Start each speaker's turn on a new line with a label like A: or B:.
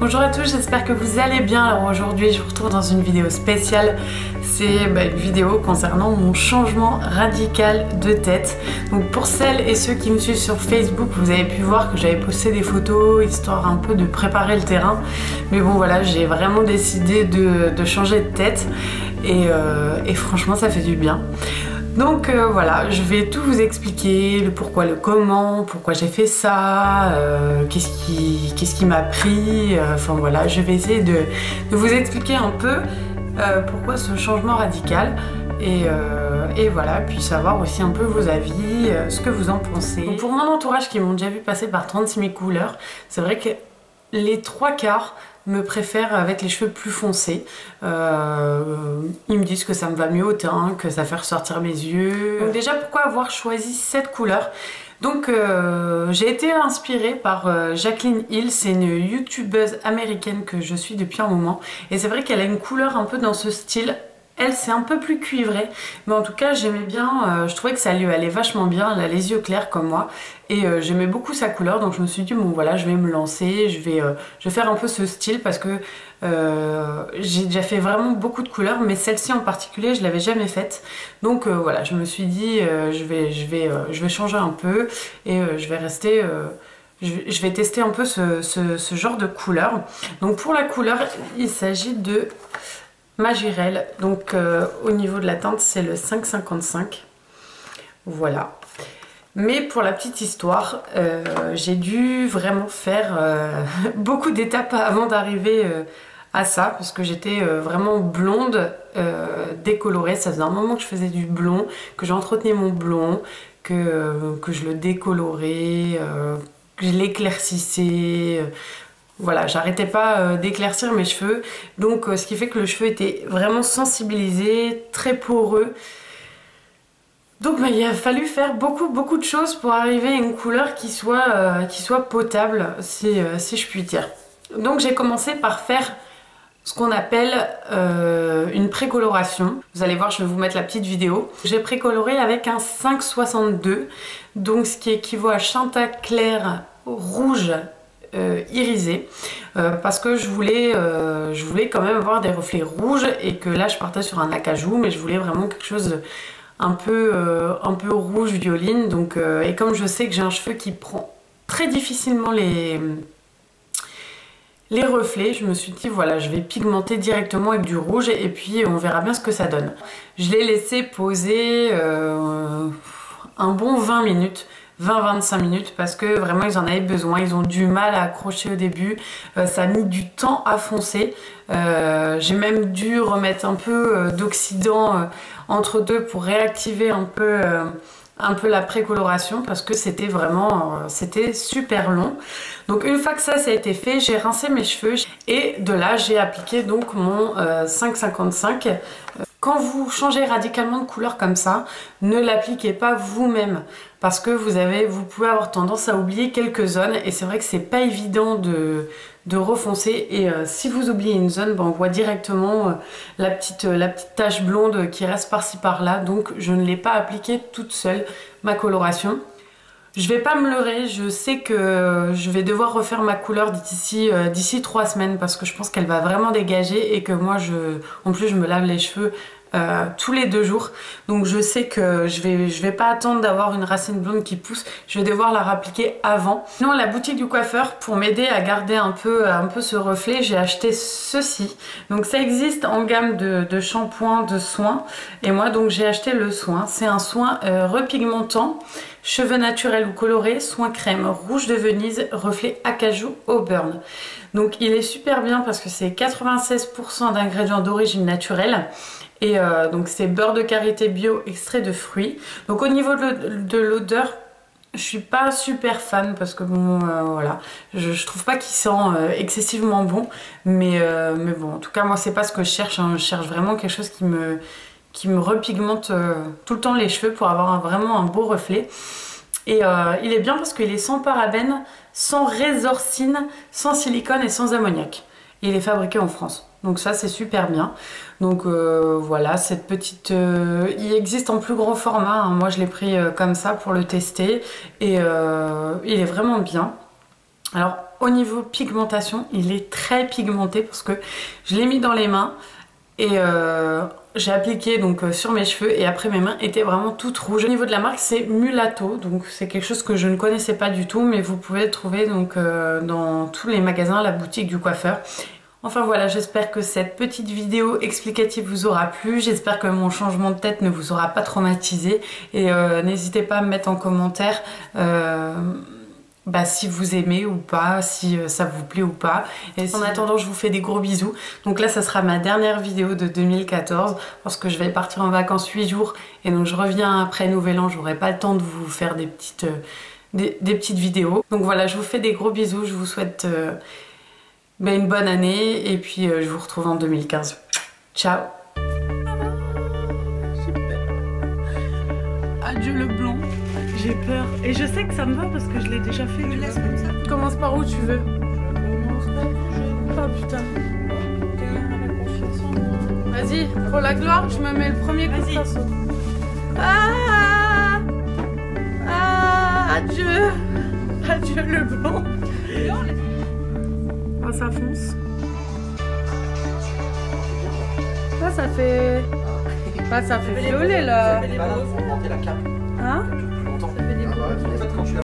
A: Bonjour à tous, j'espère que vous allez bien. Alors aujourd'hui je vous retrouve dans une vidéo spéciale. C'est une vidéo concernant mon changement radical de tête. Donc pour celles et ceux qui me suivent sur Facebook, vous avez pu voir que j'avais posté des photos histoire un peu de préparer le terrain. Mais bon voilà, j'ai vraiment décidé de changer de tête et franchement ça fait du bien. Donc voilà, je vais tout vous expliquer, le pourquoi, le comment, pourquoi j'ai fait ça, qu'est-ce qui m'a pris, enfin voilà, je vais essayer de vous expliquer un peu pourquoi ce changement radical et voilà, puis savoir aussi un peu vos avis, ce que vous en pensez. Donc pour mon entourage qui m'ont déjà vu passer par 36 000 couleurs, c'est vrai que les trois quarts me préfèrent avec les cheveux plus foncés. Ils me disent que ça me va mieux au teint, que ça fait ressortir mes yeux. Donc déjà, pourquoi avoir choisi cette couleur? Donc j'ai été inspirée par Jaclyn Hill, c'est une youtubeuse américaine que je suis depuis un moment. Et c'est vrai qu'elle a une couleur un peu dans ce style. Elle, c'est un peu plus cuivré, mais en tout cas j'aimais bien, je trouvais que ça lui allait vachement bien, elle a les yeux clairs comme moi, et j'aimais beaucoup sa couleur, donc je me suis dit bon voilà, je vais me lancer, je vais faire un peu ce style parce que j'ai déjà fait vraiment beaucoup de couleurs, mais celle-ci en particulier je l'avais jamais faite, donc voilà, je me suis dit je vais changer un peu et je vais rester... je vais tester un peu ce genre de couleur. Donc pour la couleur, il s'agit de Majirel, donc au niveau de la teinte c'est le 5,55, voilà. Mais pour la petite histoire, j'ai dû vraiment faire beaucoup d'étapes avant d'arriver à ça, parce que j'étais vraiment blonde, décolorée. Ça faisait un moment que je faisais du blond, que j'entretenais mon blond, que je le décolorais, que je l'éclaircissais. Voilà, j'arrêtais pas d'éclaircir mes cheveux, donc ce qui fait que le cheveu était vraiment sensibilisé, très poreux. Donc il a fallu faire beaucoup de choses pour arriver à une couleur qui soit potable, si je puis dire. Donc j'ai commencé par faire ce qu'on appelle une précoloration. Vous allez voir, je vais vous mettre la petite vidéo. J'ai précoloré avec un 5,62, donc ce qui équivaut à Chanta clair rouge irisé, parce que je voulais quand même avoir des reflets rouges, et que là je partais sur un acajou, mais je voulais vraiment quelque chose un peu rouge violine. Donc et comme je sais que j'ai un cheveu qui prend très difficilement les reflets, je me suis dit voilà, je vais pigmenter directement avec du rouge et puis on verra bien ce que ça donne. Je l'ai laissé poser un bon 20 minutes, 20-25 minutes, parce que vraiment ils en avaient besoin, ils ont du mal à accrocher au début, ça a mis du temps à foncer, j'ai même dû remettre un peu d'oxydant entre deux pour réactiver un peu la précoloration, parce que c'était vraiment c'était super long. Donc une fois que ça a été fait, j'ai rincé mes cheveux et de là j'ai appliqué donc mon 5,55. Quand vous changez radicalement de couleur comme ça, ne l'appliquez pas vous-même, parce que vous pouvez avoir tendance à oublier quelques zones, et c'est vrai que c'est pas évident de refoncer, et si vous oubliez une zone, ben on voit directement la petite tache blonde qui reste par-ci par-là. Donc je ne l'ai pas appliquée toute seule, ma coloration. Je vais pas me leurrer, je sais que je vais devoir refaire ma couleur d'ici 3 semaines, parce que je pense qu'elle va vraiment dégager, et que moi en plus je me lave les cheveux tous les 2 jours, donc je sais que je vais pas attendre d'avoir une racine blonde qui pousse, je vais devoir la rappliquer avant. Sinon, la boutique du coiffeur, pour m'aider à garder un peu ce reflet, j'ai acheté ceci. Donc ça existe en gamme de shampoing, de soins, et moi donc j'ai acheté le soin. C'est un soin repigmentant, cheveux naturels ou colorés, soin crème, rouge de Venise, reflet acajou au burn. Donc il est super bien parce que c'est 96% d'ingrédients d'origine naturelle. Et donc c'est beurre de karité bio, extrait de fruits. Donc au niveau de l'odeur, je suis pas super fan, parce que bon voilà, je trouve pas qu'il sent excessivement bon, mais bon, en tout cas moi c'est pas ce que je cherche, hein. Je cherche vraiment quelque chose qui me repigmente tout le temps les cheveux pour avoir vraiment un beau reflet. Et il est bien parce qu'il est sans parabènes, sans résorcine, sans silicone et sans ammoniac. Il est fabriqué en France. Donc ça c'est super bien. Donc voilà, cette petite... il existe en plus grand format, hein. Moi je l'ai pris comme ça pour le tester. Et il est vraiment bien. Alors au niveau pigmentation, il est très pigmenté parce que je l'ai mis dans les mains et j'ai appliqué donc sur mes cheveux et après mes mains étaient vraiment toutes rouges. Au niveau de la marque c'est Mulatto, donc c'est quelque chose que je ne connaissais pas du tout, mais vous pouvez le trouver donc dans tous les magasins, la boutique du coiffeur. Enfin voilà, j'espère que cette petite vidéo explicative vous aura plu, j'espère que mon changement de tête ne vous aura pas traumatisé et n'hésitez pas à me mettre en commentaire si vous aimez ou pas, si ça vous plaît ou pas. Et en attendant, je vous fais des gros bisous. Donc là, ça sera ma dernière vidéo de 2014 parce que je vais partir en vacances 8 jours et donc je reviens après Nouvel An, j'aurai pas le temps de vous faire des petites vidéos. Donc voilà, je vous fais des gros bisous, je vous souhaite une bonne année et puis je vous retrouve en 2015. Ciao. Super. Adieu le blond. J'ai peur. Et je sais que ça me va parce que je l'ai déjà fait. Laisse comme ça. Commence par où tu veux. Oh putain. Vas-y, pour la gloire, je me mets le premier coup de pinceau. Adieu. Adieu le blond. Oh, ça fonce. Ah, ça fait... Ah, ça fait violet là.
B: Ça fait des balles pour monter la cape.
A: Hein?
B: Ça fait des balles. En fait, quand